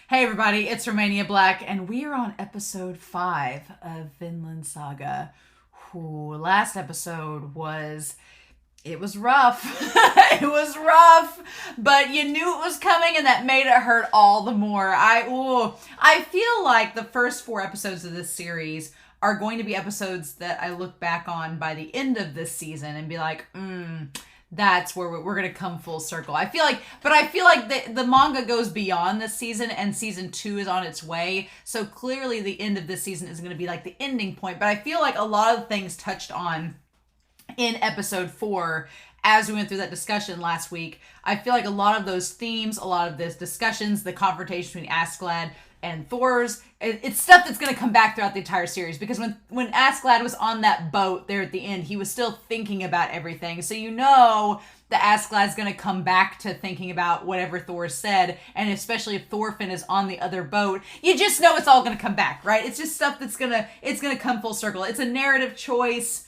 Hey everybody, it's Romania Black, and we are on episode 5 of Vinland Saga. Last episode it was rough. It was rough, but you knew it was coming, and that made it hurt all the more. I feel like the first 4 episodes of this series are going to be episodes that I look back on by the end of this season and be like, that's where we're going to come full circle. I feel like the manga goes beyond this season, and season 2 is on its way. So clearly the end of this season is going to be like the ending point. But I feel like a lot of things touched on in episode 4 as we went through that discussion last week. I feel like a lot of those themes, a lot of those discussions, the confrontation between Askeladd and Thors, it's stuff that's going to come back throughout the entire series, because when Askeladd was on that boat there at the end, he was still thinking about everything. So you know that Askeladd's going to come back to thinking about whatever Thor said, and especially if Thorfinn is on the other boat, you just know it's all going to come back, right? It's just stuff it's going to come full circle. It's a narrative choice.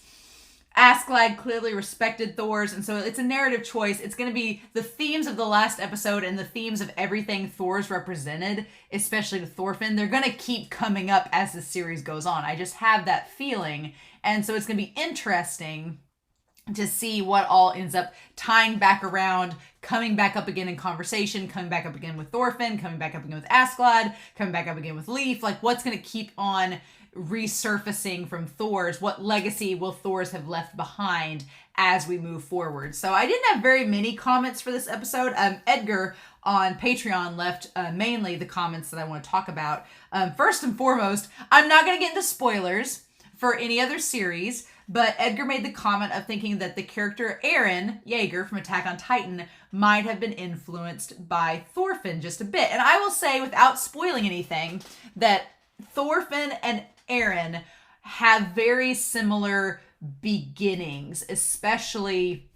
Askeladd clearly respected Thors, and so it's a narrative choice. It's going to be the themes of the last episode and the themes of everything Thors represented, especially to Thorfinn. They're going to keep coming up as the series goes on. I just have that feeling, and so it's going to be interesting to see what all ends up tying back around, coming back up again in conversation, coming back up again with Thorfinn, coming back up again with Askeladd, coming back up again with Leif. Like, what's going to keep on resurfacing from Thors? What legacy will Thors have left behind as we move forward? So I didn't have very many comments for this episode. Edgar on Patreon left mainly the comments that I want to talk about. First and foremost, I'm not going to get into spoilers for any other series, but Edgar made the comment of thinking that the character Eren Yeager from Attack on Titan might have been influenced by Thorfinn just a bit. And I will say, without spoiling anything, that Thorfinn and Eren have very similar beginnings, especially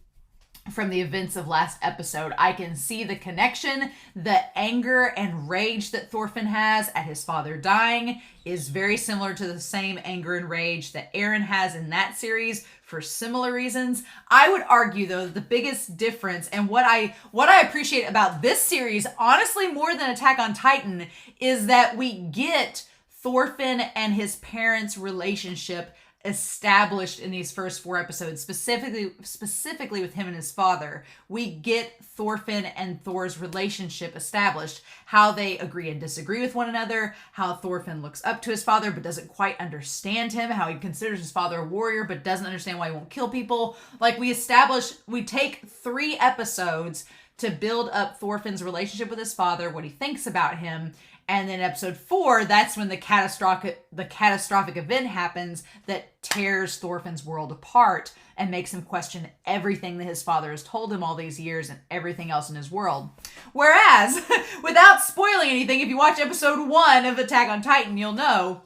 from the events of last episode. I can see the connection. The anger and rage that Thorfinn has at his father dying is very similar to the same anger and rage that Eren has in that series for similar reasons. I would argue, though, the biggest difference, and what I appreciate about this series, honestly more than Attack on Titan, is that we get Thorfinn and his parents' relationship established in these first 4 episodes, specifically with him and his father. We get Thorfinn and Thor's relationship established, how they agree and disagree with one another, how Thorfinn looks up to his father but doesn't quite understand him, how he considers his father a warrior but doesn't understand why he won't kill people. Like, we take 3 episodes to build up Thorfinn's relationship with his father, what he thinks about him. And then episode 4, that's when the catastrophic event happens that tears Thorfinn's world apart and makes him question everything that his father has told him all these years and everything else in his world. Whereas, without spoiling anything, if you watch episode 1 of Attack on Titan, you'll know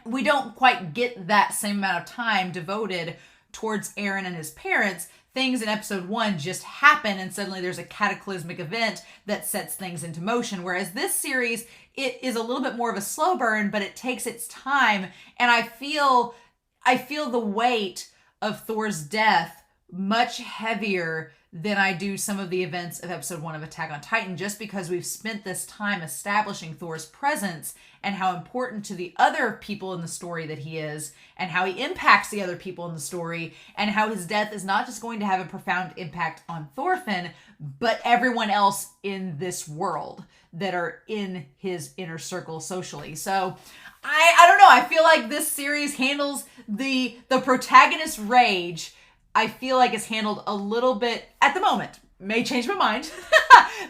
we don't quite get that same amount of time devoted towards Eren and his parents. Things in episode 1 just happen, and suddenly there's a cataclysmic event that sets things into motion. Whereas this series, it is a little bit more of a slow burn, but it takes its time. And I feel the weight of Thor's death much heavier than I do some of the events of episode 1 of Attack on Titan, just because we've spent this time establishing Thor's presence and how important to the other people in the story that he is, and how he impacts the other people in the story, and how his death is not just going to have a profound impact on Thorfinn, but everyone else in this world that are in his inner circle socially. So I don't know. I feel like this series handles the protagonist's rage, I feel like it's handled a little bit, at the moment, may change my mind,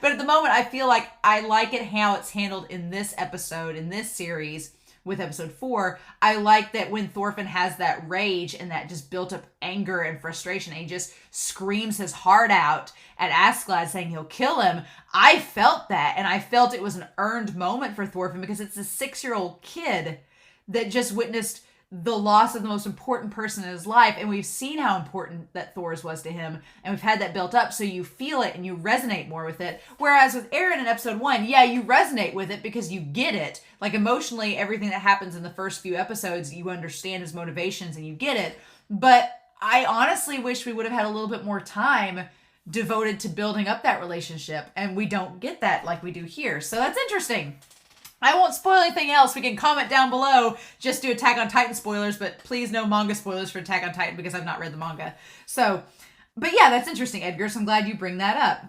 but at the moment I feel like I like it how it's handled in this episode, in this series, with episode 4. I like that when Thorfinn has that rage and that just built up anger and frustration, and he just screams his heart out at Askeladd saying he'll kill him. I felt that, and I felt it was an earned moment for Thorfinn, because it's a 6-year-old kid that just witnessed the loss of the most important person in his life, and we've seen how important that Thors was to him, and we've had that built up, so you feel it and you resonate more with it. Whereas with Eren in episode 1, yeah, you resonate with it because you get it. Like, emotionally, everything that happens in the first few episodes, you understand his motivations and you get it. But I honestly wish we would have had a little bit more time devoted to building up that relationship, and we don't get that like we do here. So that's interesting. I won't spoil anything else. We can comment down below. Just do Attack on Titan spoilers, but please no manga spoilers for Attack on Titan because I've not read the manga. So, but yeah, that's interesting, Edgar. So I'm glad you bring that up.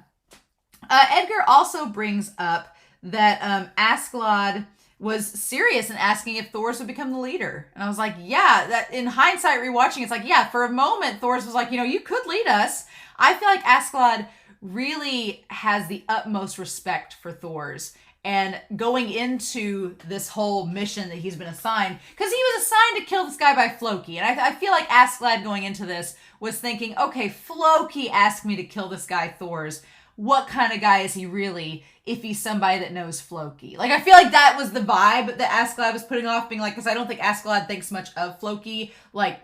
Edgar also brings up that Askeladd was serious in asking if Thors would become the leader. And I was like, yeah, that in hindsight, rewatching, it's like, yeah, for a moment, Thors was like, you could lead us. I feel like Askeladd really has the utmost respect for Thors. And going into this whole mission that he's been assigned, because he was assigned to kill this guy by Floki. And I feel like Askeladd going into this was thinking, okay, Floki asked me to kill this guy Thors. What kind of guy is he really if he's somebody that knows Floki? Like, I feel like that was the vibe that Askeladd was putting off, being like, because I don't think Askeladd thinks much of Floki, like,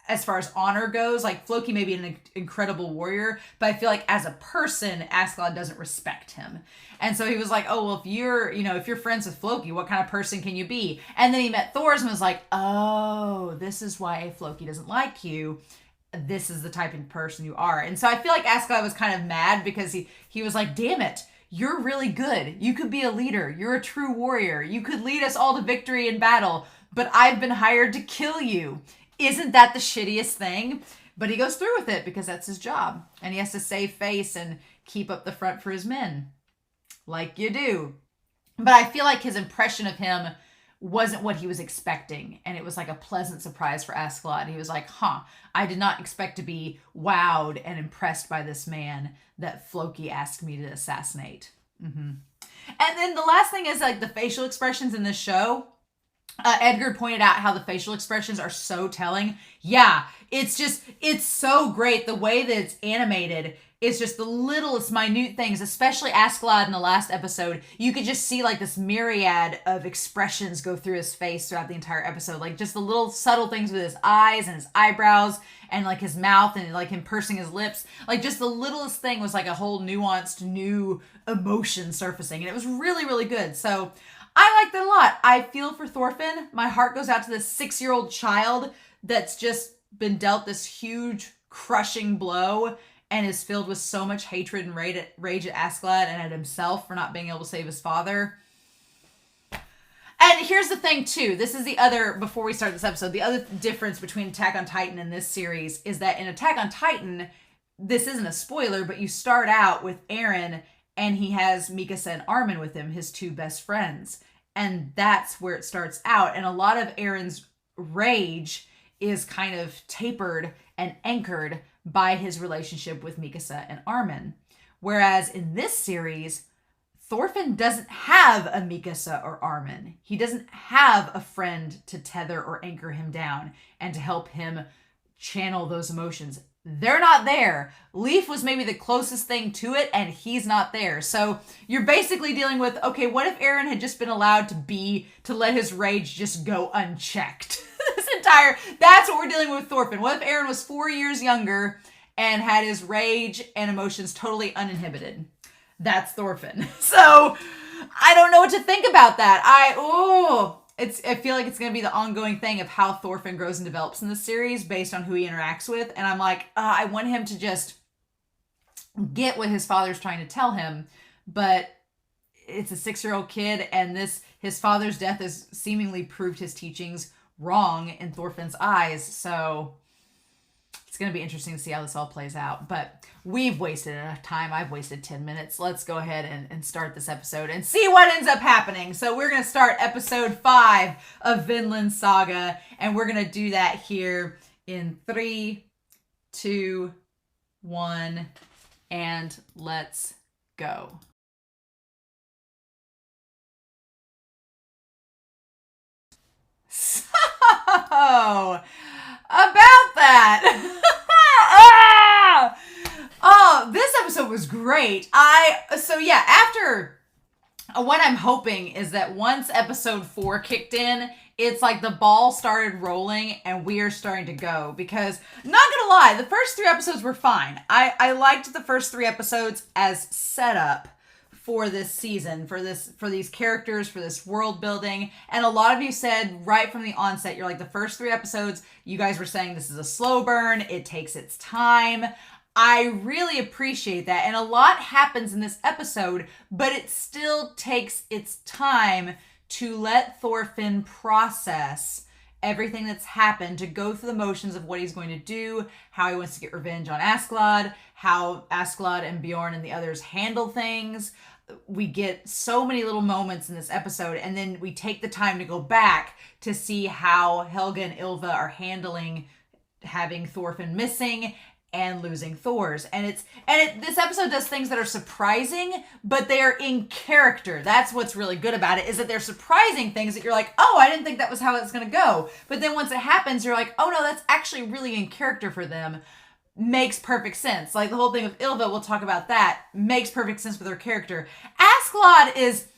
as far as honor goes. Like, Floki may be an incredible warrior, but I feel like as a person, Askeladd doesn't respect him. And so he was like, oh, well, if you're friends with Floki, what kind of person can you be? And then he met Thors and was like, oh, this is why Floki doesn't like you. This is the type of person you are. And so I feel like Askeladd was kind of mad because he was like, damn it, you're really good. You could be a leader. You're a true warrior. You could lead us all to victory in battle, but I've been hired to kill you. Isn't that the shittiest thing? But he goes through with it because that's his job. And he has to save face and keep up the front for his men. Like you do. But I feel like his impression of him wasn't what he was expecting. And it was like a pleasant surprise for Askeladd. He was like, I did not expect to be wowed and impressed by this man that Floki asked me to assassinate. Mm-hmm. And then the last thing is like the facial expressions in this show. Edgar pointed out how the facial expressions are so telling. Yeah, it's so great. The way that it's animated is just the littlest minute things, especially Askeladd in the last episode. You could just see like this myriad of expressions go through his face throughout the entire episode. Like just the little subtle things with his eyes and his eyebrows and like his mouth and like him pursing his lips. Like just the littlest thing was like a whole nuanced new emotion surfacing. And it was really, really good. So I liked it a lot. I feel for Thorfinn. My heart goes out to this 6-year-old child that's just been dealt this huge crushing blow and is filled with so much hatred and rage at Askeladd and at himself for not being able to save his father. And here's the thing, too. This is the other, before we start this episode, the other difference between Attack on Titan and this series is that in Attack on Titan, this isn't a spoiler, but you start out with Eren and he has Mikasa and Armin with him, his two best friends. And that's where it starts out. And a lot of Eren's rage is kind of tapered and anchored by his relationship with Mikasa and Armin. Whereas in this series, Thorfinn doesn't have a Mikasa or Armin. He doesn't have a friend to tether or anchor him down and to help him channel those emotions. They're not there. Leaf was maybe the closest thing to it, and he's not there. So you're basically dealing with, okay, what if Eren had just been allowed to let his rage just go unchecked? That's what we're dealing with Thorfinn. What if Eren was 4 years younger and had his rage and emotions totally uninhibited? That's Thorfinn. So I don't know what to think about that. I feel like it's going to be the ongoing thing of how Thorfinn grows and develops in this series based on who he interacts with. And I'm like, I want him to just get what his father's trying to tell him. But it's a 6-year-old kid, and his father's death has seemingly proved his teachings wrong in Thorfinn's eyes. So it's going to be interesting to see how this all plays out. But we've wasted enough time. I've wasted 10 minutes. Let's go ahead and start this episode and see what ends up happening. So we're going to start episode 5 of Vinland Saga. And we're going to do that here in 3, 2, 1, and let's go. So, about that. Oh, this episode was great. After what I'm hoping is that once episode 4 kicked in, it's like the ball started rolling and we are starting to go. Because, not gonna lie, the first 3 episodes were fine. I liked the first 3 episodes as setup for this season, for these characters, for this world building. And a lot of you said right from the onset, you're like, the first 3 episodes, you guys were saying this is a slow burn, it takes its time. I really appreciate that. And a lot happens in this episode, but it still takes its time to let Thorfinn process everything that's happened, to go through the motions of what he's going to do, how he wants to get revenge on Askeladd, how Askeladd and Bjorn and the others handle things. We get so many little moments in this episode, and then we take the time to go back to see how Helga and Ylva are handling having Thorfinn missing and losing Thors. This episode does things that are surprising, but they're in character. That's what's really good about it, is that they're surprising things that you're like, oh, I didn't think that was how it's going to go. But then once it happens, you're like, oh no, that's actually really in character for them. Makes perfect sense. Like the whole thing with Ylva, we'll talk about that, makes perfect sense with her character. Askeladd is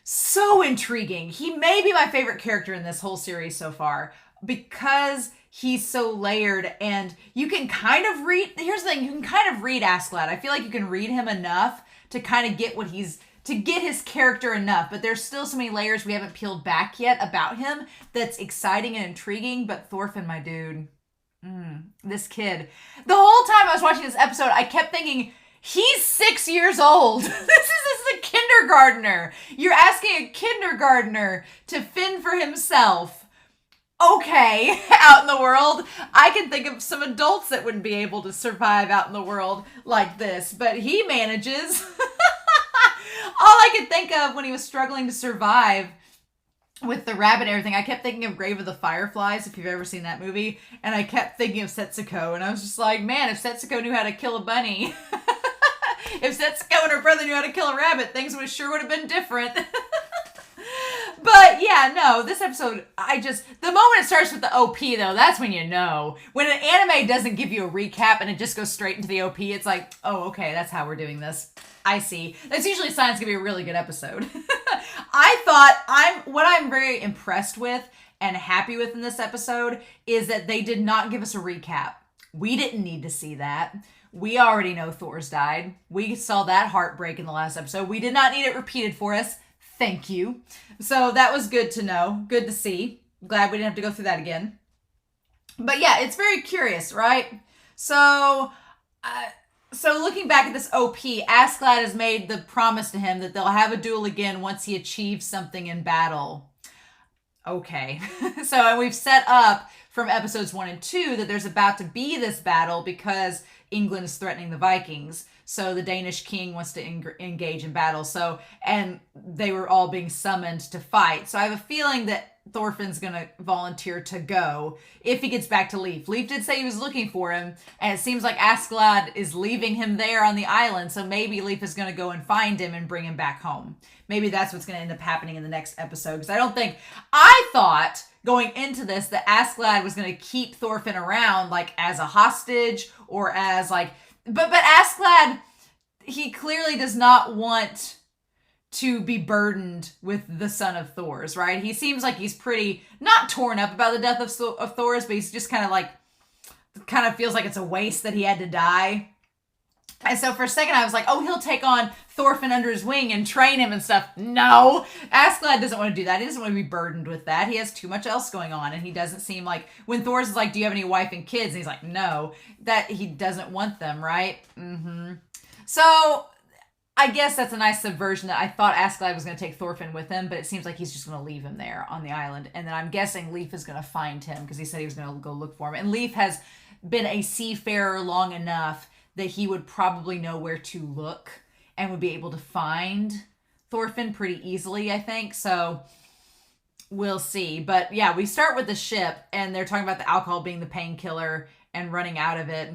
so intriguing. He may be my favorite character in this whole series so far, because he's so layered, and you can kind of read, here's the thing, you can kind of read Askeladd. I feel like you can read him enough to kind of get to get his character enough, but there's still so many layers we haven't peeled back yet about him that's exciting and intriguing. But Thorfinn, my dude, this kid, the whole time I was watching this episode, I kept thinking, he's 6 years old. This is a kindergartner. You're asking a kindergartner to fend for himself. Okay, out in the world. I can think of some adults that wouldn't be able to survive out in the world like this, but he manages. All I could think of when he was struggling to survive with the rabbit and everything, I kept thinking of Grave of the Fireflies, if you've ever seen that movie, and I kept thinking of Setsuko, and I was just like, man, if Setsuko knew how to kill a bunny, if Setsuko and her brother knew how to kill a rabbit, things would have been different. But yeah, no, this episode, the moment it starts with the OP though, that's when you know. When an anime doesn't give you a recap and it just goes straight into the OP, it's like, oh, okay, that's how we're doing this. I see. That's usually a sign it's gonna be a really good episode. What I'm very impressed with and happy with in this episode is that they did not give us a recap. We didn't need to see that. We already know Thors died. We saw that heartbreak in the last episode. We did not need it repeated for us. Thank you. So that was good to know. Good to see. Glad we didn't have to go through that again. But yeah, it's very curious, right? So looking back at this OP, Askeladd has made the promise to him that they'll have a duel again once he achieves something in battle. Okay. And we've set up from episodes 1 and 2 that there's about to be this battle because England is threatening the Vikings. So the Danish king wants to engage in battle. And they were all being summoned to fight. So I have a feeling that Thorfinn's going to volunteer to go if he gets back to Leif. Leif did say he was looking for him, and it seems like Askeladd is leaving him there on the island. So maybe Leif is going to go and find him and bring him back home. Maybe that's what's going to end up happening in the next episode. Because I thought going into this that Askeladd was going to keep Thorfinn around like as a hostage or as like... But Askeladd, he clearly does not want to be burdened with the son of Thors, right? He seems like he's pretty, not torn up about the death of Thors, but he's just kind of feels like it's a waste that he had to die. And so for a second I was like, oh, he'll take on Thorfinn under his wing and train him and stuff. No, Askeladd doesn't want to do that. He doesn't want to be burdened with that. He has too much else going on, and he doesn't seem like, when Thors is like, do you have any wife and kids? And he's like, no, that he doesn't want them, right? So I guess that's a nice subversion that I thought Askeladd was going to take Thorfinn with him, but it seems like he's just going to leave him there on the island. And then I'm guessing Leif is going to find him because he said he was going to go look for him. And Leif has been a seafarer long enough that he would probably know where to look and would be able to find Thorfinn pretty easily, I think. So we'll see. But yeah, we start with the ship, and they're talking about the alcohol being the painkiller and running out of it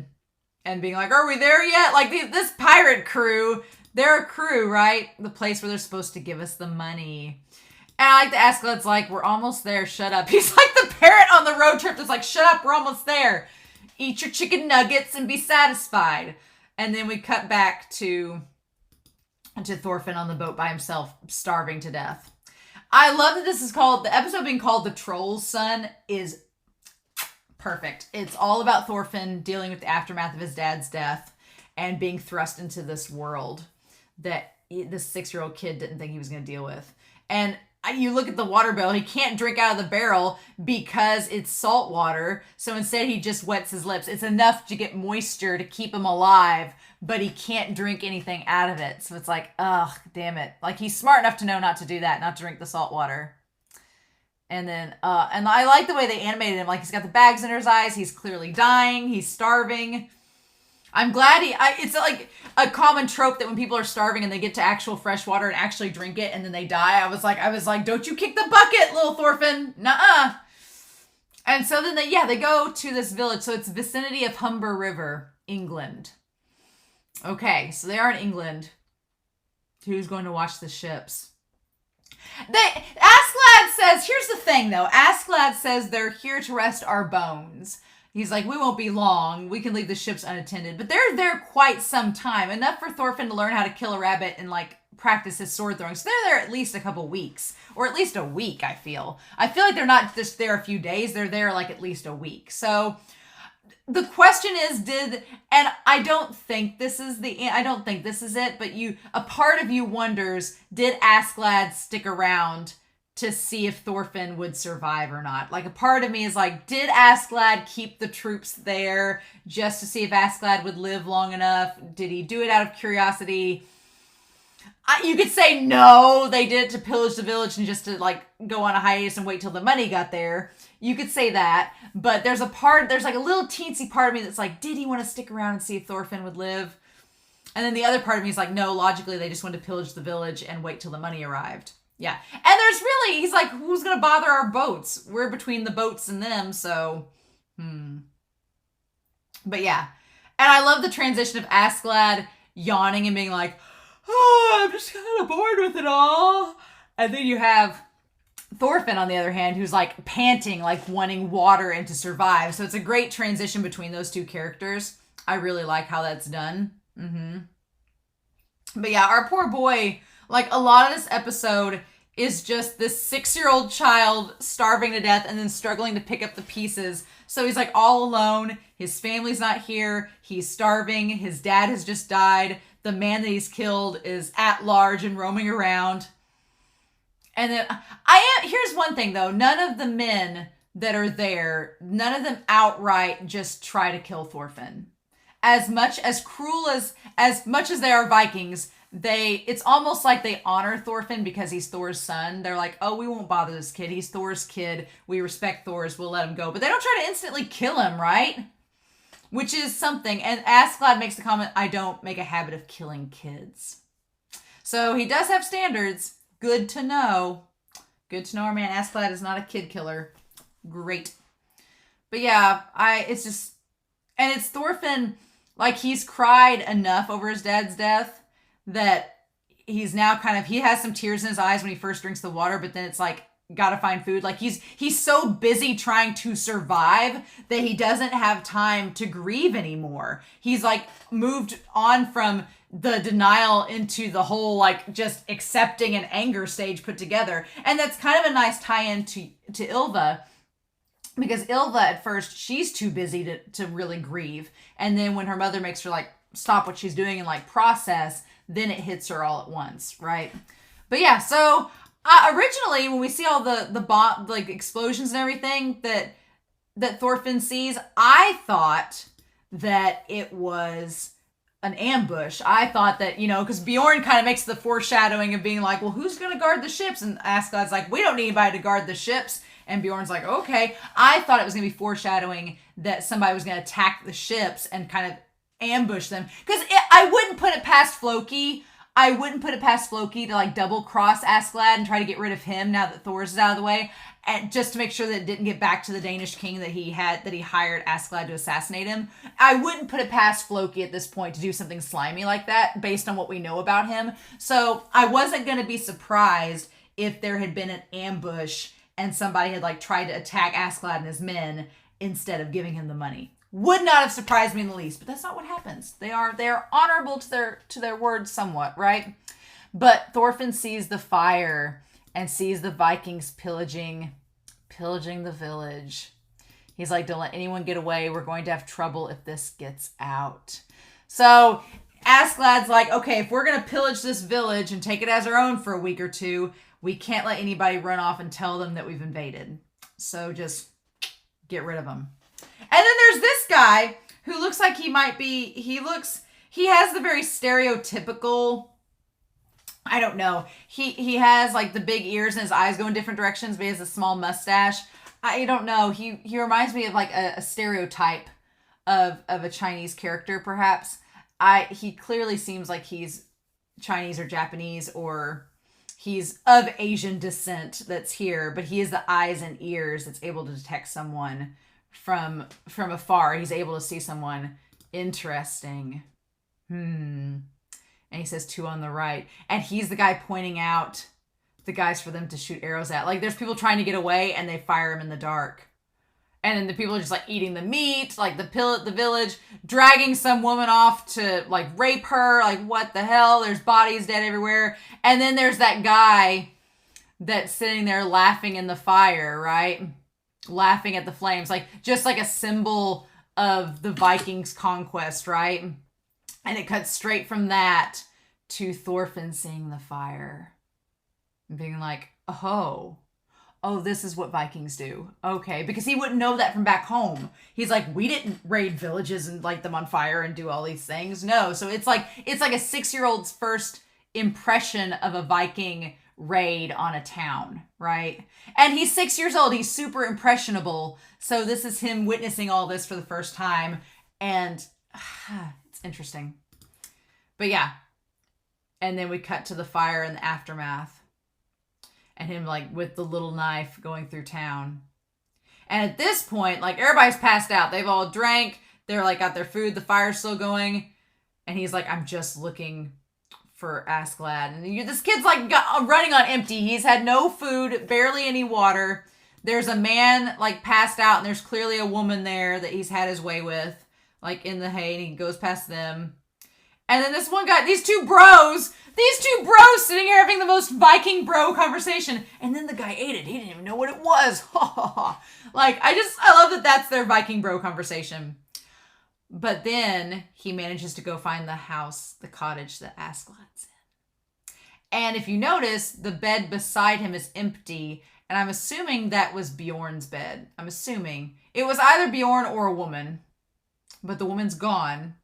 and being like, are we there yet? Like this pirate crew, they're a crew, right? The place where they're supposed to give us the money. And I like to ask, Askeladd's like, we're almost there, shut up. He's like the parent on the road trip that's like, shut up, we're almost there. Eat your chicken nuggets and be satisfied. And then we cut back to Thorfinn on the boat by himself, starving to death. I love that this is called, the episode being called The Troll's Son is perfect. It's all about Thorfinn dealing with the aftermath of his dad's death and being thrust into this world that this 6-year-old kid didn't think he was going to deal with. And you look at the water barrel, he can't drink out of the barrel because it's salt water. So instead he just wets his lips. It's enough to get moisture to keep him alive, but he can't drink anything out of it. So it's like, ugh, damn it. Like, he's smart enough to know not to do that, not to drink the salt water. And then, and I like the way they animated him. Like, he's got the bags under his eyes. He's clearly dying. He's starving. I'm glad it's like a common trope that when people are starving and they get to actual fresh water and actually drink it and then they die. I was like, don't you kick the bucket, little Thorfinn. Nuh-uh. And so then they go to this village. So it's vicinity of Humber River, England. Okay, so they are in England. Who's going to watch the ships? Askeladd says, here's the thing though. Askeladd says they're here to rest our bones. He's like, we won't be long. We can leave the ships unattended. But they're there quite some time. Enough for Thorfinn to learn how to kill a rabbit and, like, practice his sword throwing. So they're there at least a couple weeks. Or at least a week, I feel. I feel like they're not just there a few days. They're there, like, at least a week. So the question is, and I don't think this is it, but a part of you wonders, did Askeladd stick around to see if Thorfinn would survive or not? Like, a part of me is like, did Askeladd keep the troops there just to see if Askeladd would live long enough? Did he do it out of curiosity? You could say no, they did it to pillage the village and just to, like, go on a hiatus and wait till the money got there. You could say that, but there's like a little teensy part of me that's like, did he want to stick around and see if Thorfinn would live? And then the other part of me is like, no, logically they just wanted to pillage the village and wait till the money arrived. Yeah. And he's like, who's going to bother our boats? We're between the boats and them, so, But yeah. And I love the transition of Askeladd yawning and being like, oh, I'm just kind of bored with it all. And then you have Thorfinn, on the other hand, who's like panting, like wanting water and to survive. So it's a great transition between those two characters. I really like how that's done. But yeah, our poor boy, like, a lot of this episode is just this 6-year-old child starving to death and then struggling to pick up the pieces. So he's like all alone. His family's not here. He's starving. His dad has just died. The man that he's killed is at large and roaming around. And then here's one thing though. None of the men that are there, none of them outright just try to kill Thorfinn. As much as they are Vikings, it's almost like they honor Thorfinn because he's Thor's son. They're like, oh, we won't bother this kid. He's Thor's kid. We respect Thor's. We'll let him go. But they don't try to instantly kill him, right? Which is something. And Askeladd makes the comment, I don't make a habit of killing kids. So he does have standards. Good to know. Good to know our man Askeladd is not a kid killer. Great. But yeah, it's Thorfinn, like, he's cried enough over his dad's death that he's now he has some tears in his eyes when he first drinks the water, but then it's like, gotta find food. Like, he's so busy trying to survive that he doesn't have time to grieve anymore. He's like moved on from the denial into the whole, like, just accepting and anger stage put together. And that's kind of a nice tie-in to Ylva, because Ylva at first, she's too busy to really grieve. And then when her mother makes her, like, stop what she's doing and, like, process, then it hits her all at once, right? But yeah, so originally when we see all the bomb, like, explosions and everything that Thorfinn sees, I thought that it was an ambush. I thought that, because Bjorn kind of makes the foreshadowing of being like, well, who's going to guard the ships? And Askeladd's like, we don't need anybody to guard the ships. And Bjorn's like, okay. I thought it was going to be foreshadowing that somebody was going to attack the ships and kind of ambush them. Because I wouldn't put it past Floki. To, like, double cross Askeladd and try to get rid of him now that Thors is out of the way. And just to make sure that it didn't get back to the Danish king that he hired Askeladd to assassinate him. I wouldn't put it past Floki at this point to do something slimy like that based on what we know about him. So I wasn't going to be surprised if there had been an ambush and somebody had, like, tried to attack Askeladd and his men instead of giving him the money. Would not have surprised me in the least, but that's not what happens. They are honorable to their word somewhat, right? But Thorfinn sees the fire and sees the Vikings pillaging the village. He's like, don't let anyone get away. We're going to have trouble if this gets out. So Askeladd's like, okay, if we're going to pillage this village and take it as our own for a week or two, we can't let anybody run off and tell them that we've invaded. So just get rid of them. And then there's this guy who looks like he might be, he has the very stereotypical, I don't know. He has like the big ears and his eyes go in different directions, but he has a small mustache. I don't know. He reminds me of like a stereotype of a Chinese character, perhaps. He clearly seems like he's Chinese or Japanese, or he's of Asian descent that's here, but he has the eyes and ears that's able to detect someone from afar. He's able to see someone. Interesting. And he says 2 on the right. And he's the guy pointing out the guys for them to shoot arrows at. Like, there's people trying to get away, and they fire him in the dark. And then the people are just, like, eating the meat. Like, the village, dragging some woman off to, like, rape her. Like, what the hell? There's bodies dead everywhere. And then there's that guy that's sitting there laughing in the fire, right? Laughing at the flames. Like, just like a symbol of the Vikings' conquest, right? And it cuts straight from that to Thorfinn seeing the fire. And being like, oh, this is what Vikings do. Okay. Because he wouldn't know that from back home. He's like, we didn't raid villages and light them on fire and do all these things. No. So it's like a 6-year-old's first impression of a Viking raid on a town, right? And he's 6 years old. He's super impressionable. So this is him witnessing all this for the first time. And it's interesting. But yeah. And then we cut to the fire and the aftermath. And him, like, with the little knife going through town. And at this point, like, everybody's passed out. They've all drank. They're, like, got their food. The fire's still going. And he's like, I'm just looking for Askeladd. And this kid's, like, running on empty. He's had no food, barely any water. There's a man, like, passed out. And there's clearly a woman there that he's had his way with, like, in the hay. And he goes past them. And then this one guy, these two bros sitting here having the most Viking bro conversation. And then the guy ate it. He didn't even know what it was. Like, I love that that's their Viking bro conversation. But then he manages to go find the house, the cottage that Askeladd's in. And if you notice, the bed beside him is empty. And I'm assuming that was Bjorn's bed. I'm assuming. It was either Bjorn or a woman. But the woman's gone,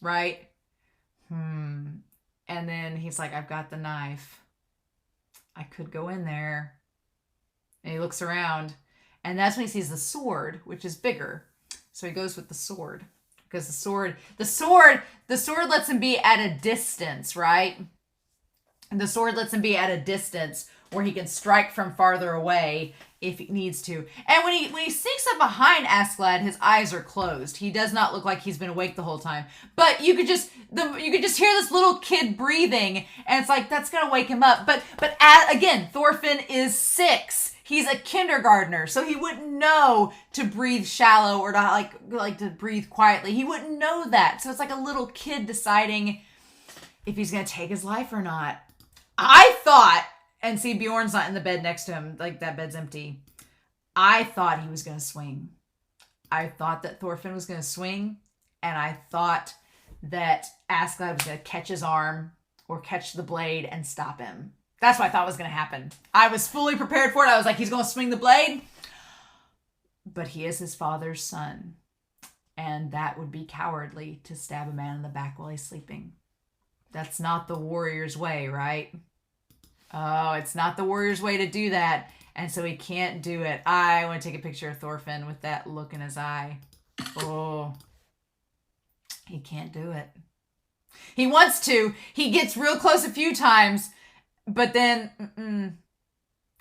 right? And then he's like, I've got the knife. I could go in there. And he looks around. And that's when he sees the sword, which is bigger. So he goes with the sword. Because the sword lets him be at a distance, right? And the sword lets him be at a distance where he can strike from farther away if he needs to. And when he sneaks up behind Askeladd, his eyes are closed. He does not look like he's been awake the whole time. But you could just hear this little kid breathing, and it's like, that's gonna wake him up. But again, Thorfinn is 6. He's a kindergartner, so he wouldn't know to breathe shallow or to like to breathe quietly. He wouldn't know that. So it's like a little kid deciding if he's gonna take his life or not. I thought, and see, Bjorn's not in the bed next to him. Like, that bed's empty. I thought he was going to swing. I thought that Thorfinn was going to swing. And I thought that Askeladd was going to catch his arm or catch the blade and stop him. That's what I thought was going to happen. I was fully prepared for it. I was like, he's going to swing the blade. But he is his father's son. And that would be cowardly to stab a man in the back while he's sleeping. That's not the warrior's way, right? Oh, it's not the warrior's way to do that. And so he can't do it. I want to take a picture of Thorfinn with that look in his eye. Oh, he can't do it. He wants to. He gets real close a few times. But then,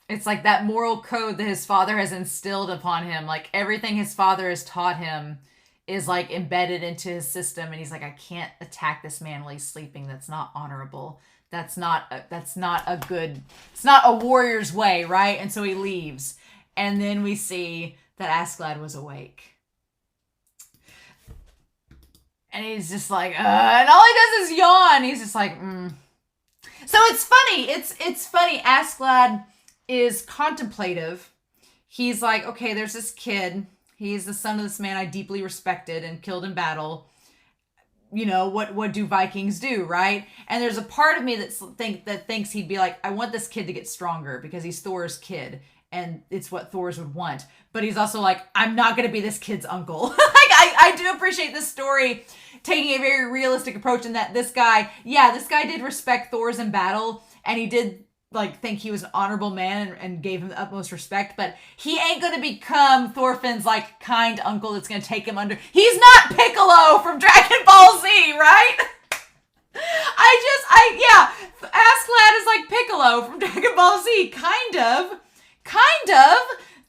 it's like that moral code that his father has instilled upon him. Like, everything his father has taught him is like embedded into his system. And he's like, I can't attack this man while he's sleeping. That's not honorable. It's not a warrior's way, right? And so he leaves. And then we see that Askeladd was awake. And he's just like, and all he does is yawn. He's just like, So it's funny. It's funny. Askeladd is contemplative. He's like, okay, there's this kid. He's the son of this man I deeply respected and killed in battle. what do Vikings do, right? And there's a part of me that thinks he'd be like, I want this kid to get stronger because he's Thor's kid, and it's what Thors would want. But he's also like, I'm not going to be this kid's uncle. Like, I do appreciate this story taking a very realistic approach in that this guy did respect Thors in battle, and he did like think he was an honorable man and gave him the utmost respect, but he ain't gonna become Thorfinn's like kind uncle that's gonna take him under. He's not Piccolo from Dragon Ball Z, right? Askeladd is like Piccolo from Dragon Ball Z, kind of.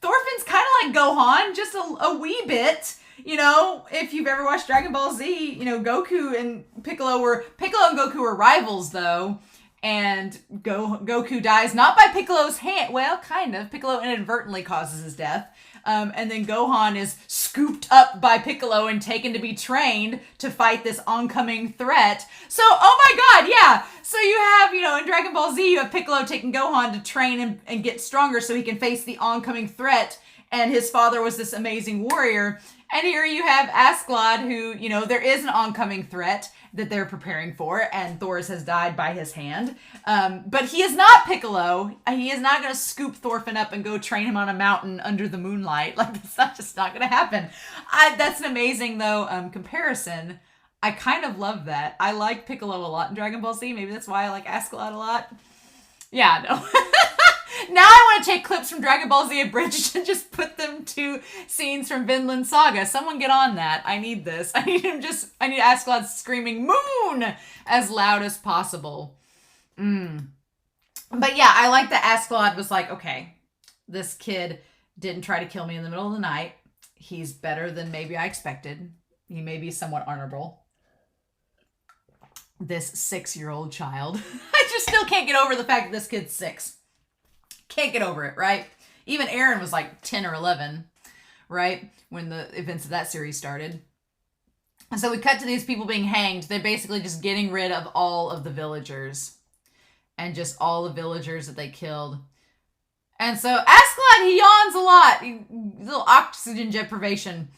Thorfinn's kind of like Gohan, just a wee bit. If you've ever watched Dragon Ball Z, Goku and Piccolo and Goku were rivals though. And Goku dies, not by Piccolo's hand. Well, kind of. Piccolo inadvertently causes his death. And then Gohan is scooped up by Piccolo and taken to be trained to fight this oncoming threat. So, oh my god, yeah. So you have, in Dragon Ball Z, you have Piccolo taking Gohan to train and get stronger so he can face the oncoming threat. And his father was this amazing warrior. And here you have Askeladd, who, there is an oncoming threat that they're preparing for, and Thors has died by his hand. But he is not Piccolo. He is not going to scoop Thorfinn up and go train him on a mountain under the moonlight. Like, that's just not going to happen. That's an amazing, though, comparison. I kind of love that. I like Piccolo a lot in Dragon Ball Z. Maybe that's why I like Askeladd a lot. Yeah, no. Now I want to take clips from Dragon Ball Z Abridged and just put them to scenes from Vinland Saga. Someone get on that. I need this. I need Askeladd screaming moon as loud as possible. But yeah, I like that Askeladd was like, okay, this kid didn't try to kill me in the middle of the night. He's better than maybe I expected. He may be somewhat honorable. This 6-year-old child. I just still can't get over the fact that this kid's 6. Can't get over it, right? Even Aaron was like 10 or 11, right? When the events of that series started. And so we cut to these people being hanged. They're basically just getting rid of all of the villagers. And just all the villagers that they killed. And so Askeladd, he yawns a lot. Little oxygen deprivation.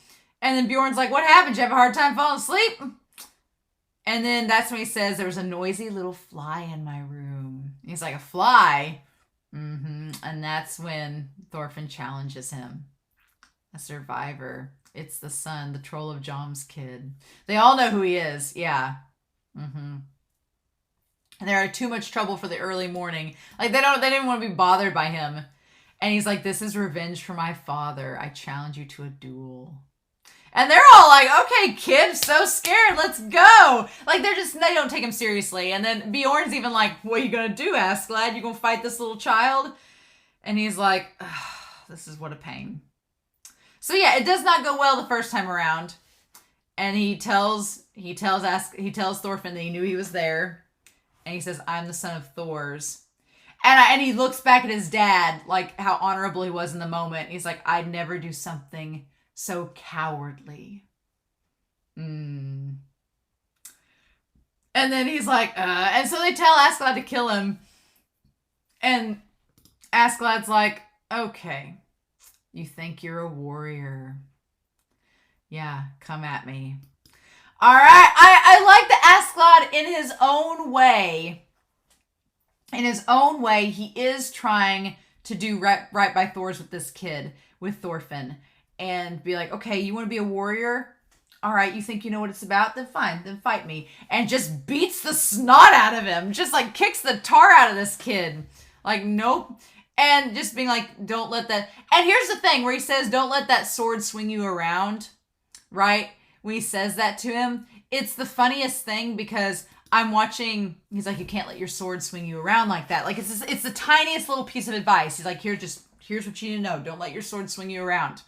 And then Bjorn's like, what happened? Did you have a hard time falling asleep? And then that's when he says, there was a noisy little fly in my room. He's like, a fly? And that's when Thorfinn challenges him. A survivor. It's the son, the troll of Jom's kid. They all know who he is. Yeah. And they're in too much trouble for the early morning. Like, they didn't want to be bothered by him. And he's like, this is revenge for my father. I challenge you to a duel. And they're all like, okay, kid, so scared, let's go. Like, they don't take him seriously. And then Bjorn's even like, what are you going to do, Askeladd? You going to fight this little child? And he's like, this is what a pain. So yeah, it does not go well the first time around. And he tells Thorfinn that he knew he was there. And he says, I'm the son of Thors. And he looks back at his dad, like how honorable he was in the moment. He's like, I'd never do something so cowardly. And then he's like, and so they tell Askeladd to kill him. And Askeladd's like, okay, you think you're a warrior. Yeah, come at me. All right, I like the Askeladd in his own way. In his own way, he is trying to do right by Thors with this kid, with Thorfinn. And be like, okay, you want to be a warrior? All right, you think you know what it's about? Then fine, then fight me. And just beats the snot out of him. Just like kicks the tar out of this kid. Like, nope. And just being like, don't let that... And here's the thing where he says, don't let that sword swing you around. Right? When he says that to him. It's the funniest thing because I'm watching... He's like, you can't let your sword swing you around like that. Like, it's the tiniest little piece of advice. He's like, here's what you need to know. Don't let your sword swing you around.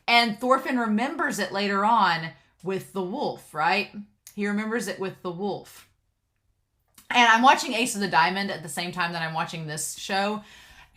And Thorfinn remembers it later on with the wolf, right? He remembers it with the wolf. And I'm watching Ace of the Diamond at the same time that I'm watching this show.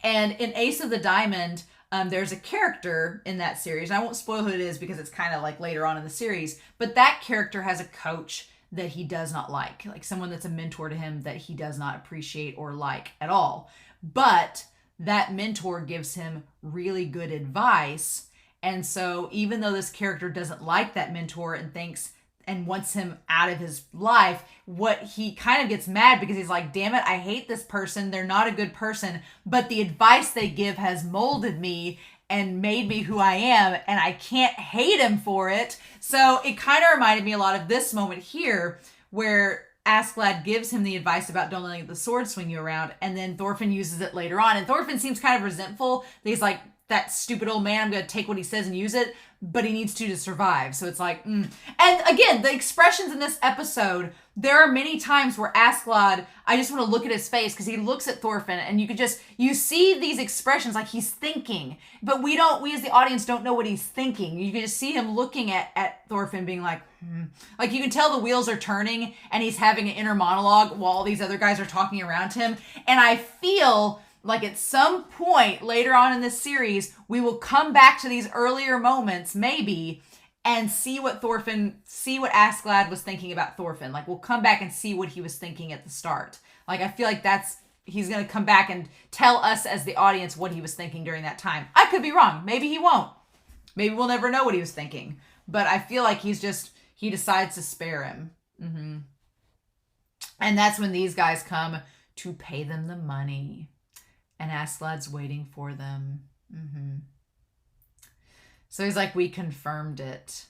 And in Ace of the Diamond, there's a character in that series. And I won't spoil who it is because it's kind of like later on in the series. But that character has a coach that he does not like. Like someone that's a mentor to him that he does not appreciate or like at all. But that mentor gives him really good advice. And so even though this character doesn't like that mentor and thinks and wants him out of his life, what he kind of gets mad because he's like, damn it, I hate this person. They're not a good person, but the advice they give has molded me and made me who I am, and I can't hate him for it. So it kind of reminded me a lot of this moment here where Askeladd gives him the advice about don't let the sword swing you around, and then Thorfinn uses it later on. And Thorfinn seems kind of resentful. He's like, that stupid old man, I'm going to take what he says and use it, but he needs to survive. So it's like, And again, the expressions in this episode, there are many times where Askeladd, I just want to look at his face because he looks at Thorfinn and you see these expressions like he's thinking, but we as the audience don't know what he's thinking. You can just see him looking at Thorfinn being like, Like you can tell the wheels are turning and he's having an inner monologue while all these other guys are talking around him. And I feel like at some point later on in this series, we will come back to these earlier moments, maybe, and see what Askeladd was thinking about Thorfinn. Like, we'll come back and see what he was thinking at the start. Like, I feel like he's going to come back and tell us as the audience what he was thinking during that time. I could be wrong. Maybe he won't. Maybe we'll never know what he was thinking. But I feel like he decides to spare him. Mm-hmm. And that's when these guys come to pay them the money. And Askeladd's waiting for them. Mm-hmm. So he's like, we confirmed it.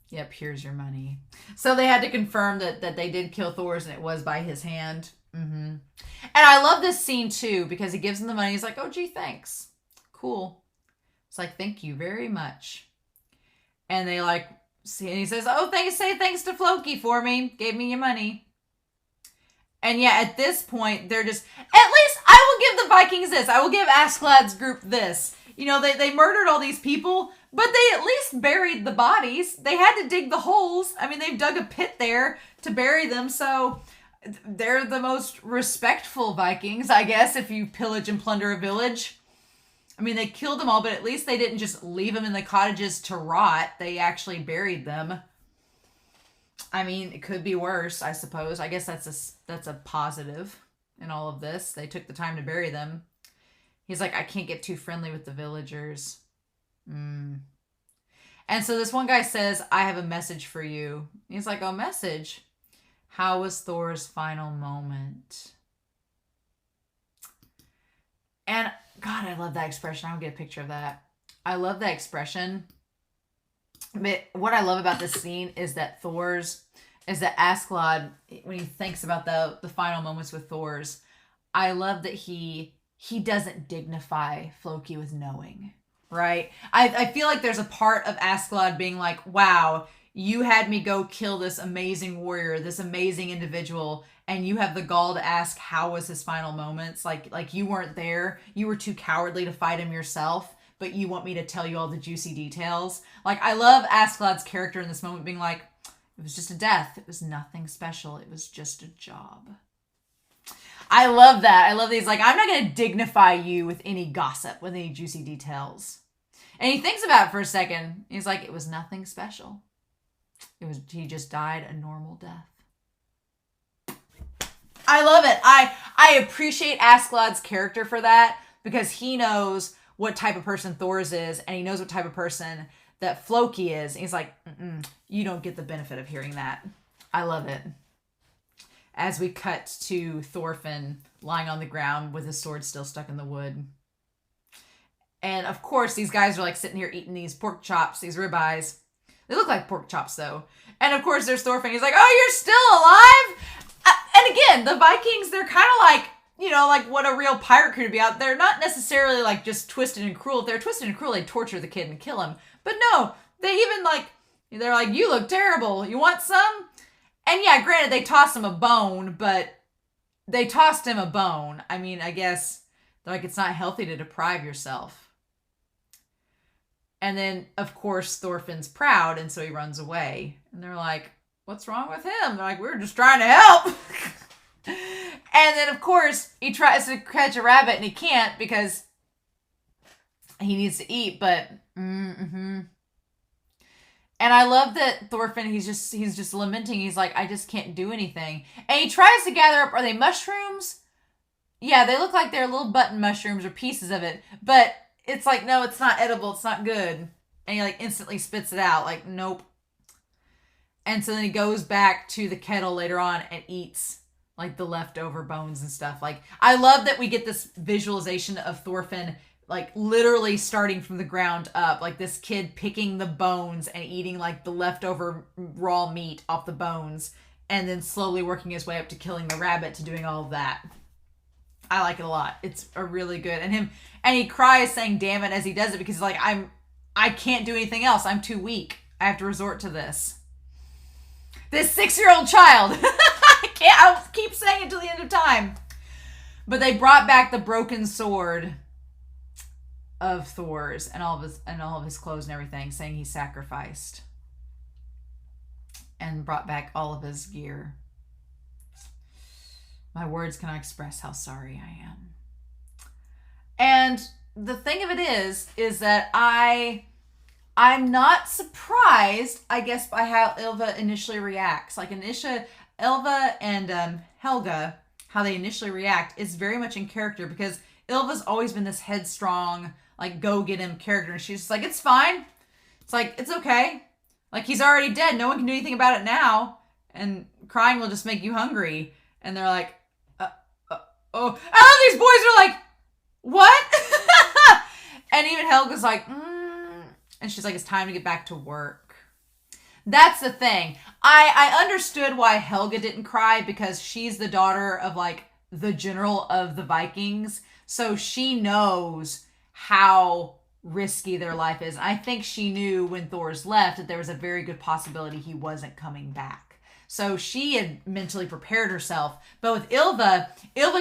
Yep, here's your money. So they had to confirm that they did kill Thors and it was by his hand. Mm-hmm. And I love this scene too because he gives him the money. He's like, oh, gee, thanks. Cool. It's like, thank you very much. And they like, see, and he says, oh, say thanks to Floki for me. Gave me your money. And yeah, at this point, they're just, at least I will give the Vikings this. I will give Askeladd's group this. You know, they murdered all these people, but they at least buried the bodies. They had to dig the holes. I mean, they've dug a pit there to bury them. So they're the most respectful Vikings, I guess, if you pillage and plunder a village. I mean, they killed them all, but at least they didn't just leave them in the cottages to rot. They actually buried them. I mean, it could be worse, I suppose. I guess that's a positive in all of this. They took the time to bury them. He's like, I can't get too friendly with the villagers. And so this one guy says, I have a message for you. He's like, oh, message? How was Thor's final moment? And God, I love that expression. I'll get a picture of that. I love that expression. But what I love about this scene is that Askeladd, when he thinks about the final moments with Thors, I love that he doesn't dignify Floki with knowing, right? I feel like there's a part of Askeladd being like, wow, you had me go kill this amazing warrior, this amazing individual, and you have the gall to ask how was his final moments? Like you weren't there. You were too cowardly to fight him yourself, but you want me to tell you all the juicy details. Like, I love Askeladd's character in this moment being like, it was just a death. It was nothing special. It was just a job. I love that. I love that he's like, I'm not going to dignify you with any gossip, with any juicy details. And he thinks about it for a second. He's like, it was nothing special. He just died a normal death. I love it. I appreciate Askeladd's character for that because he knows what type of person Thors is, and he knows what type of person that Floki is. And he's like, you don't get the benefit of hearing that. I love it. As we cut to Thorfinn lying on the ground with his sword still stuck in the wood. And of course, these guys are like sitting here eating these pork chops, these ribeyes. They look like pork chops though. And of course, there's Thorfinn. He's like, oh, you're still alive? And again, the Vikings, they're kind of like, you know, like what a real pirate crew would be out. They're not necessarily like just twisted and cruel. If they're twisted and cruel, they'd torture the kid and kill him. But no, they even like, they're like, you look terrible. You want some? And yeah, granted, they tossed him a bone, but they tossed him a bone. I mean, I guess like it's not healthy to deprive yourself. And then, of course, Thorfinn's proud, and so he runs away. And they're like, what's wrong with him? They're like, we're just trying to help. And then, of course, he tries to catch a rabbit, and he can't because he needs to eat, but... And I love that Thorfinn, he's just lamenting. He's like, I just can't do anything. And he tries to gather up, are they mushrooms? Yeah, they look like they're little button mushrooms or pieces of it. But it's like, no, it's not edible. It's not good. And he like instantly spits it out. Like, nope. And so then he goes back to the kettle later on and eats like the leftover bones and stuff. Like, I love that we get this visualization of Thorfinn like literally starting from the ground up, like this kid picking the bones and eating like the leftover raw meat off the bones, and then slowly working his way up to killing the rabbit, to doing all of that. I like it a lot. It's a really good, and he cries saying "damn it" as he does it, because he's like, I can't do anything else. I'm too weak. I have to resort to this. This 6-year-old child. I'll keep saying it till the end of time. But they brought back the broken sword of Thors and all of his clothes and everything, saying he sacrificed, and brought back all of his gear. My words cannot express how sorry I am. And the thing of it is that I'm not surprised, I guess, by how Ylva initially reacts. Like, Ylva and Helga, how they initially react is very much in character, because Ylva's always been this headstrong, like, go-get-him character, and she's just like, it's fine. It's like, it's okay. Like, he's already dead. No one can do anything about it now, and crying will just make you hungry. And they're like, oh. I love these boys are like, what? And even Helga's like, and she's like, it's time to get back to work. That's the thing. I understood why Helga didn't cry, because she's the daughter of like the general of the Vikings. So she knows how risky their life is. I think she knew when Thors left that there was a very good possibility he wasn't coming back. So she had mentally prepared herself. But with Ylva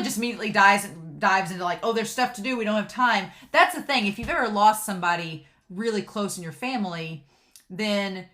just immediately dives into like, oh, there's stuff to do. We don't have time. That's the thing. If you've ever lost somebody really close in your family, then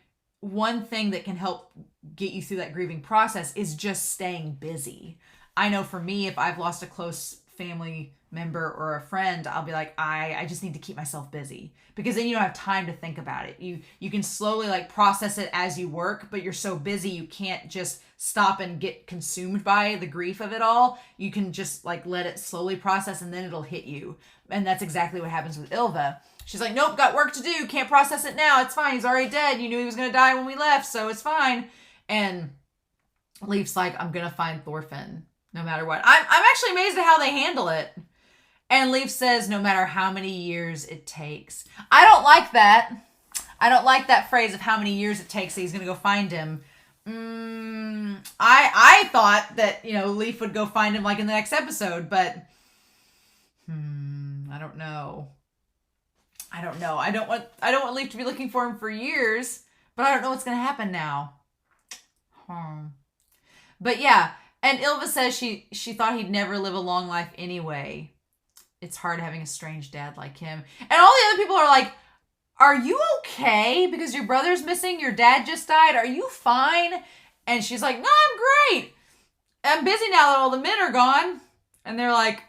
one thing that can help get you through that grieving process is just staying busy. I know for me, if I've lost a close family member or a friend, I'll be like, I just need to keep myself busy, because then you don't have time to think about it. You can slowly like process it as you work, but you're so busy you can't just stop and get consumed by the grief of it all. You can just like let it slowly process, and then it'll hit you. And that's exactly what happens with Ylva. She's like, nope, got work to do. Can't process it now. It's fine. He's already dead. You knew he was going to die when we left, so it's fine. And Leif's like, I'm going to find Thorfinn no matter what. I'm actually amazed at how they handle it. And Leif says, no matter how many years it takes. I don't like that. I don't like that phrase of how many years it takes that he's going to go find him. I thought that, Leif would go find him like in the next episode, but I don't know. I don't want Leif to be looking for him for years, but I don't know what's going to happen now. But yeah, and Ylva says she thought he'd never live a long life anyway. It's hard having a strange dad like him. And all the other people are like, are you okay? Because your brother's missing, your dad just died. Are you fine? And she's like, no, I'm great. I'm busy now that all the men are gone. And they're like,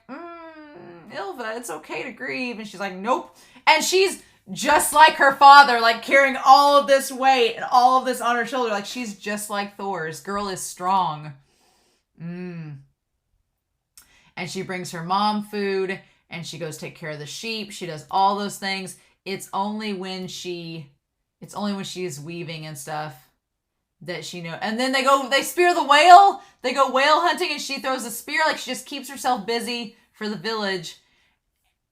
Ylva, it's okay to grieve. And she's like, nope. And she's just like her father, like carrying all of this weight and all of this on her shoulder. Like, she's just like Thors. Girl is strong. And she brings her mom food, and she goes take care of the sheep. She does all those things. It's only when she is weaving and stuff that she knows. And then they spear the whale. They go whale hunting, and she throws a spear. Like, she just keeps herself busy for the village.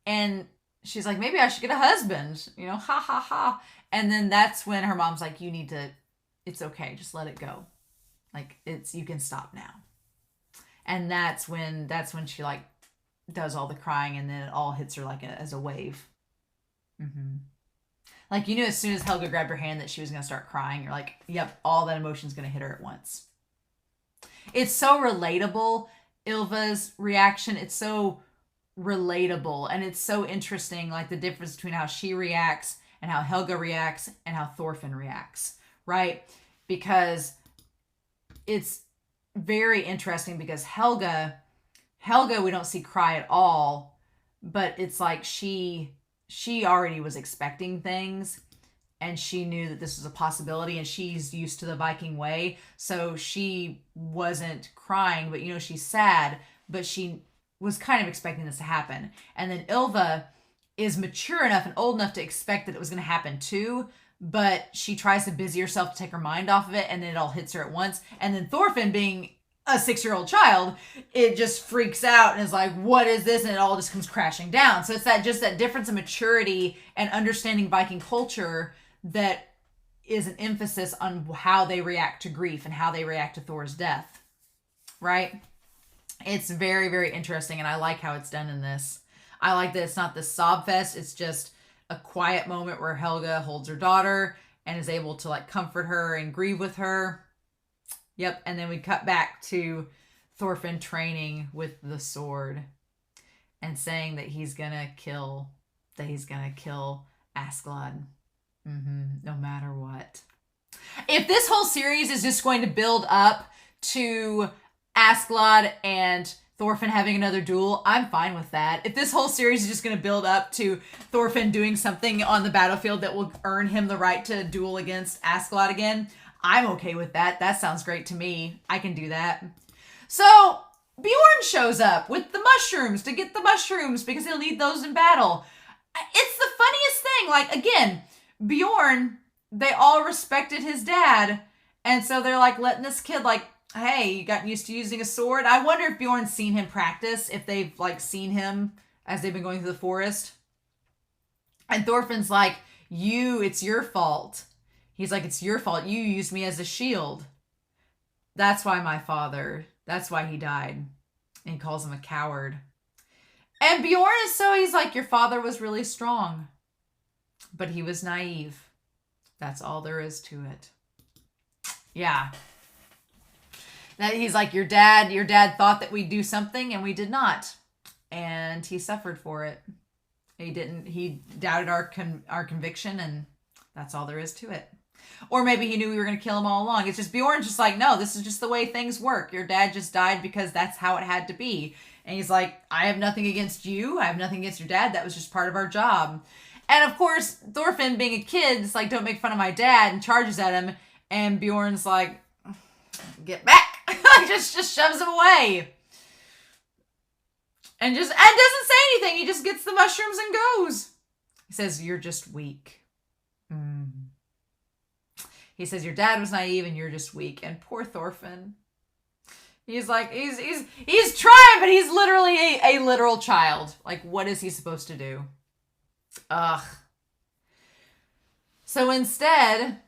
And she's like, maybe I should get a husband, ha ha ha. And then that's when her mom's like, it's okay. Just let it go. Like, you can stop now. And that's when she like does all the crying, and then it all hits her like as a wave. Like, you knew as soon as Helga grabbed her hand that she was going to start crying. You're like, yep, all that emotion's going to hit her at once. It's so relatable, Ylva's reaction. It's so relatable, and it's so interesting, like the difference between how she reacts and how Helga reacts and how Thorfinn reacts, right? Because it's very interesting, because Helga we don't see cry at all, but it's like she already was expecting things, and she knew that this was a possibility, and she's used to the Viking way, so she wasn't crying, but she's sad, but she was kind of expecting this to happen. And then Ylva is mature enough and old enough to expect that it was going to happen too, but she tries to busy herself to take her mind off of it, and then it all hits her at once. And then Thorfinn, being a 6-year-old child, it just freaks out and is like, what is this? And it all just comes crashing down. So it's that difference of maturity and understanding Viking culture that is an emphasis on how they react to grief and how they react to Thor's death, right? It's very, very interesting, and I like how it's done in this. I like that it's not this sob fest. It's just a quiet moment where Helga holds her daughter and is able to like comfort her and grieve with her. Yep, and then we cut back to Thorfinn training with the sword and saying that he's gonna kill Askeladd. No matter what. If this whole series is just going to build up to Askeladd and Thorfinn having another duel, I'm fine with that. If this whole series is just going to build up to Thorfinn doing something on the battlefield that will earn him the right to duel against Askeladd again, I'm okay with that. That sounds great to me. I can do that. So Bjorn shows up with the mushrooms to get the mushrooms because he'll need those in battle. It's the funniest thing. Like, again, Bjorn, they all respected his dad. And so they're like letting this kid like, hey, you got used to using a sword? I wonder if Bjorn's seen him practice, if they've like seen him as they've been going through the forest. And Thorfinn's like, it's your fault. He's like, it's your fault. You used me as a shield. That's why that's why he died. And he calls him a coward. And Bjorn he's like, your father was really strong, but he was naive. That's all there is to it. Yeah. That he's like, your dad thought that we'd do something and we did not. And he suffered for it. He doubted our conviction, and that's all there is to it. Or maybe he knew we were going to kill him all along. It's just Bjorn's just like, no, this is just the way things work. Your dad just died because that's how it had to be. And he's like, I have nothing against you. I have nothing against your dad. That was just part of our job. And of course, Thorfinn, being a kid, is like, don't make fun of my dad, and charges at him. And Bjorn's like, get back. just shoves him away. And doesn't say anything. He just gets the mushrooms and goes. He says, you're just weak. He says, your dad was naive and you're just weak. And poor Thorfinn. He's like, he's trying, but he's literally a literal child. Like, what is he supposed to do? Ugh. So instead,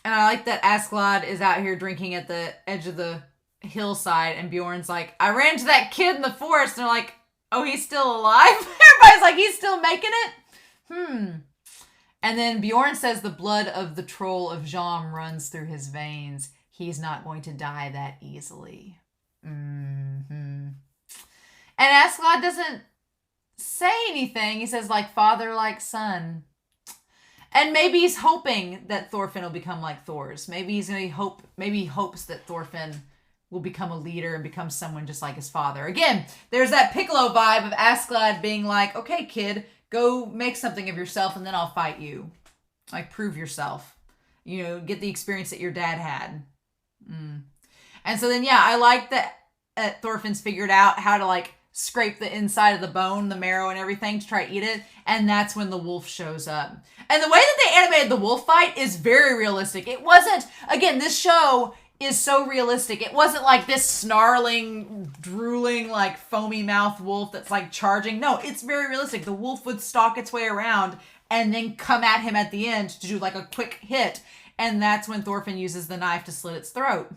and I like that Askeladd is out here drinking at the edge of the hillside, and Bjorn's like, I ran into that kid in the forest. And they're like, oh, he's still alive? Everybody's like, he's still making it? And then Bjorn says the blood of the troll of Jom runs through his veins. He's not going to die that easily. And Askeladd doesn't say anything. He says, like father, like son. And maybe he's hoping that Thorfinn will become like Thors. Maybe he hopes that Thorfinn will become a leader and become someone just like his father. Again, there's that Piccolo vibe of Askeladd being like, okay, kid, go make something of yourself and then I'll fight you. Like, prove yourself. You know, get the experience that your dad had. And so then, yeah, I like that Thorfinn's figured out how to, like, scrape the inside of the bone, the marrow and everything to try to eat it. And that's when the wolf shows up. And the way that they animated the wolf fight is very realistic. It wasn't, again, this show is so realistic. It wasn't like this snarling, drooling, like foamy mouth wolf that's like charging. No, it's very realistic. The wolf would stalk its way around and then come at him at the end to do like a quick hit. And that's when Thorfinn uses the knife to slit its throat.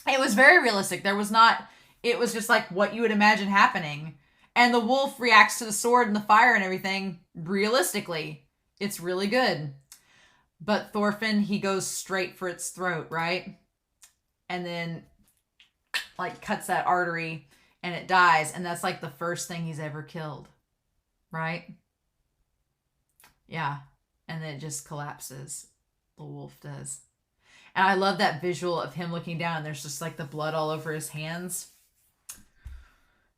It was very realistic. It was just like what you would imagine happening. And the wolf reacts to the sword and the fire and everything realistically. It's really good. But Thorfinn, he goes straight for its throat, right? And then like cuts that artery and it dies. And that's like the first thing he's ever killed, right? Yeah. And then it just collapses. The wolf does. And I love that visual of him looking down and there's just like the blood all over his hands.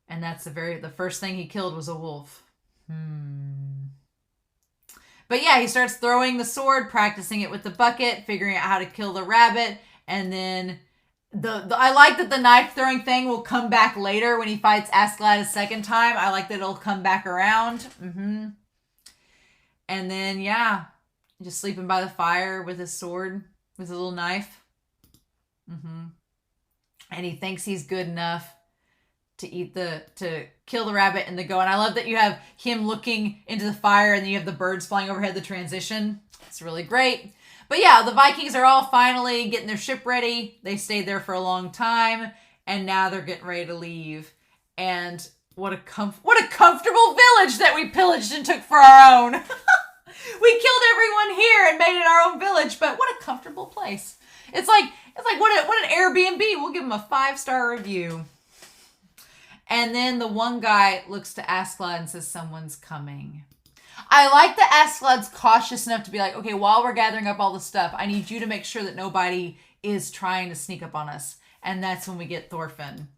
And that's the first thing he killed was a wolf. But yeah, he starts throwing the sword, practicing it with the bucket, figuring out how to kill the rabbit. And then I like that the knife throwing thing will come back later when he fights Askeladd a second time. I like that it'll come back around. And then, yeah, Just sleeping by the fire with his sword, with his little knife. And he thinks he's good enough to kill the rabbit and the goat. And I love that you have him looking into the fire and then you have the birds flying overhead, the transition. It's really great. But yeah, the Vikings are all finally getting their ship ready. They stayed there for a long time and now they're getting ready to leave. And what a comfortable village that we pillaged and took for our own. We killed everyone here and made it our own village, but what a comfortable place. It's like what an Airbnb. We'll give them a 5-star review. And then the one guy looks to Askeladd and says, someone's coming. I like that Askeladd's cautious enough to be like, okay, while we're gathering up all the stuff, I need you to make sure that nobody is trying to sneak up on us. And that's when we get Thorfinn.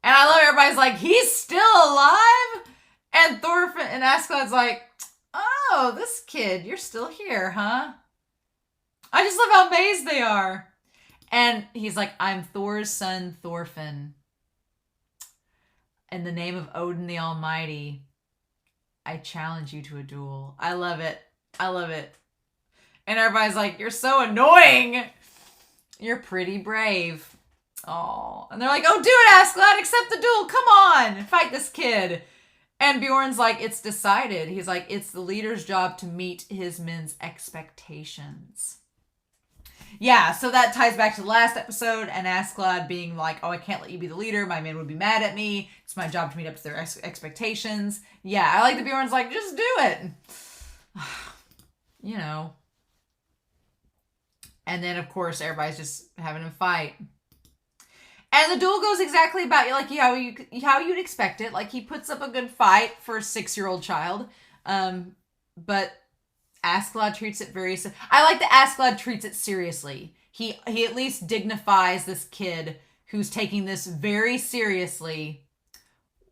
And I love everybody's like, he's still alive? And Thorfinn and Askeladd's like, oh, this kid, you're still here, huh? I just love how amazed they are. And he's like, I'm Thor's son, Thorfinn. In the name of Odin the Almighty, I challenge you to a duel. I love it. I love it. And everybody's like, you're so annoying. You're pretty brave. Oh, and they're like, oh, do it, Askeladd, accept the duel. Come on, fight this kid. And Bjorn's like, it's decided. He's like, it's the leader's job to meet his men's expectations. Yeah, so that ties back to the last episode and Askeladd being like, oh, I can't let you be the leader. My men would be mad at me. It's my job to meet up to their expectations. Yeah, I like that Bjorn's like, just do it. You know. And then, of course, everybody's just having a fight. And the duel goes exactly about like how you'd expect it. Like, he puts up a good fight for a 6-year-old child. But Askeladd treats it I like that Askeladd treats it seriously. He at least dignifies this kid who's taking this very seriously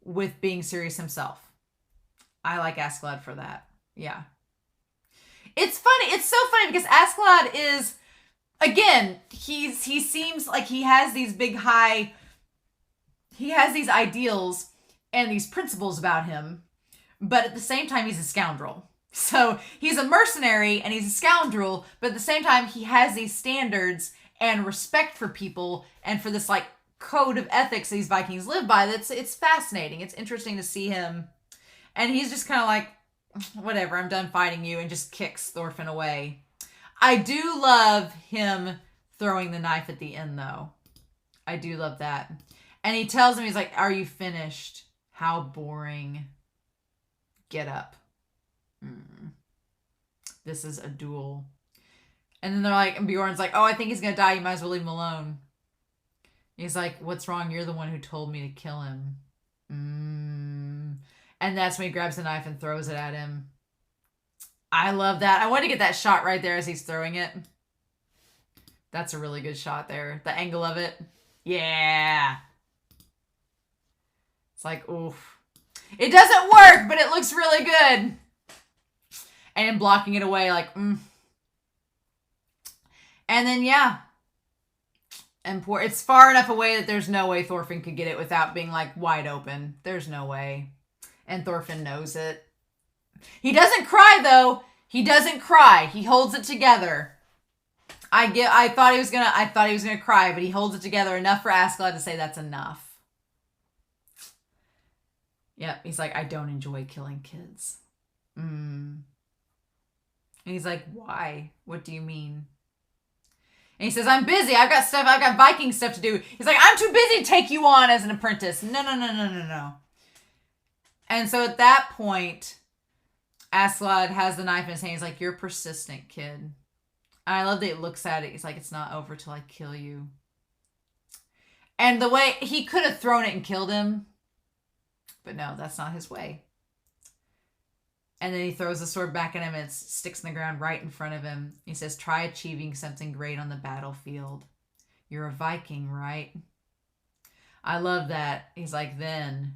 with being serious himself. I like Askeladd for that. Yeah. It's funny. It's so funny because Askeladd is, again, he seems like he has these he has these ideals and these principles about him, but at the same time, he's a scoundrel. So he's a mercenary and he's a scoundrel, but at the same time, he has these standards and respect for people and for this like code of ethics these Vikings live by. It's fascinating. It's interesting to see him. And he's just kind of like, whatever, I'm done fighting you, and just kicks Thorfinn away. I do love him throwing the knife at the end, though. I do love that. And he tells him, he's like, are you finished? How boring. Get up. This is a duel. And then they're like, and Bjorn's like, oh, I think he's going to die. You might as well leave him alone. He's like, what's wrong? You're the one who told me to kill him. And that's when he grabs the knife and throws it at him. I love that. I want to get that shot right there as he's throwing it. That's a really good shot there. The angle of it. Yeah. It's like, oof. It doesn't work, but it looks really good. And him blocking it away like, And then, yeah. And it's far enough away that there's no way Thorfinn could get it without being like wide open. There's no way. And Thorfinn knows it. He doesn't cry, though. He doesn't cry. He holds it together. I thought he was gonna cry, but he holds it together enough for Askeladd to say that's enough. Yep, he's like, I don't enjoy killing kids. And he's like, why? What do you mean? And he says, I'm busy. I've got Viking stuff to do. He's like, I'm too busy to take you on as an apprentice. No. And so at that point, Askeladd has the knife in his hand. He's like, you're a persistent kid. And I love that he looks at it. He's like, it's not over till I kill you. And the way he could have thrown it and killed him. But no, that's not his way. And then he throws the sword back at him and it sticks in the ground right in front of him. He says, try achieving something great on the battlefield. You're a Viking, right? I love that. He's like, then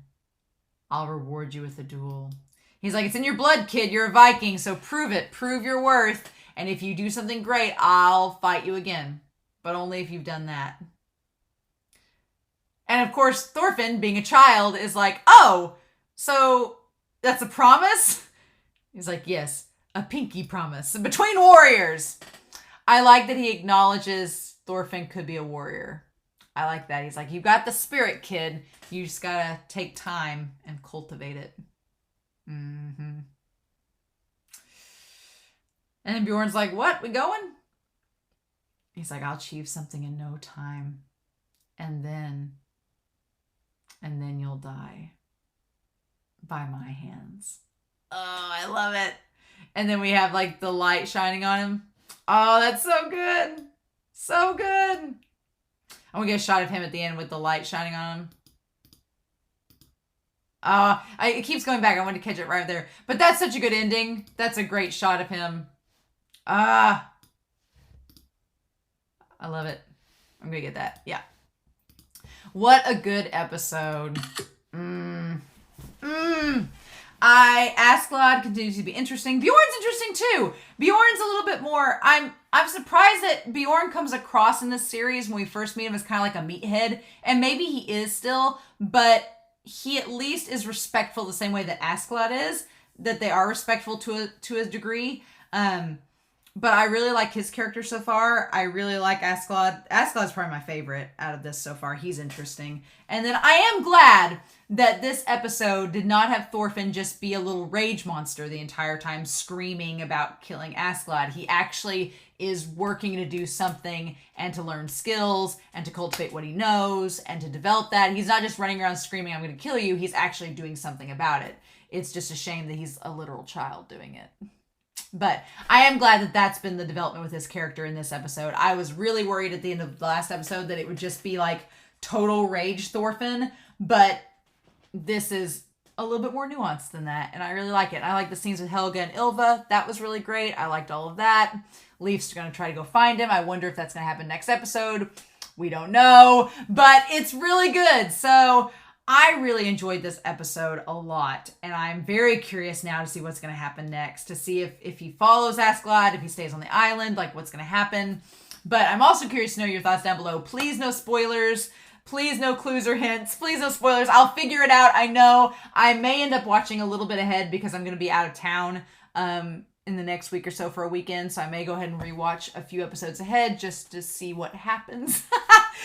I'll reward you with a duel. He's like, it's in your blood, kid. You're a Viking, so prove it. Prove your worth. And if you do something great, I'll fight you again. But only if you've done that. And of course, Thorfinn, being a child, is like, oh, so that's a promise? He's like, yes, a pinky promise between warriors. I like that he acknowledges Thorfinn could be a warrior. I like that. He's like, you got the spirit, kid. You just gotta take time and cultivate it. Mm-hmm. And then Bjorn's like, what? We going? He's like, I'll achieve something in no time. And then you'll die by my hands. Oh, I love it. And then we have like the light shining on him. Oh, that's so good. So good. I'm gonna get a shot of him at the end with the light shining on him. It keeps going back. I want to catch it right there. But that's such a good ending. That's a great shot of him. I love it. I'm gonna get that. Yeah. What a good episode. Askeladd continues to be interesting. Bjorn's interesting too. Bjorn's a little bit more. I'm surprised that Bjorn comes across in this series when we first meet him as kind of like a meathead, and maybe he is still, but he at least is respectful the same way that Askeladd is. That they are respectful to a degree. But I really like his character so far. I really like Askeladd. Askeladd's probably my favorite out of this so far. He's interesting. And then I am glad that this episode did not have Thorfinn just be a little rage monster the entire time screaming about killing Askeladd. He actually is working to do something and to learn skills and to cultivate what he knows and to develop that. He's not just running around screaming, I'm going to kill you. He's actually doing something about it. It's just a shame that he's a literal child doing it. But I am glad that that's been the development with his character in this episode. I was really worried at the end of the last episode that it would just be like total rage Thorfinn, but this is a little bit more nuanced than that, and I really like it. I like the scenes with Helga and Ylva. That was really great. I liked all of that. Leif's going to try to go find him. I wonder if that's going to happen next episode. We don't know, but it's really good. So I really enjoyed this episode a lot, and I'm very curious now to see what's going to happen next, to see if he follows Askeladd, if he stays on the island, like what's going to happen. But I'm also curious to know your thoughts down below. Please no spoilers. Please no clues or hints. Please no spoilers. I'll figure it out. I know I may end up watching a little bit ahead because I'm going to be out of town in the next week or so for a weekend, so I may go ahead and rewatch a few episodes ahead just to see what happens.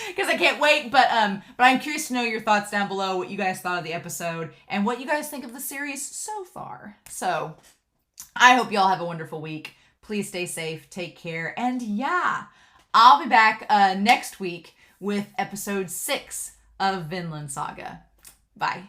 Because I can't wait, but I'm curious to know your thoughts down below, what you guys thought of the episode, and what you guys think of the series so far. So, I hope y'all have a wonderful week. Please stay safe, take care, and yeah, I'll be back next week with episode 6 of Vinland Saga. Bye.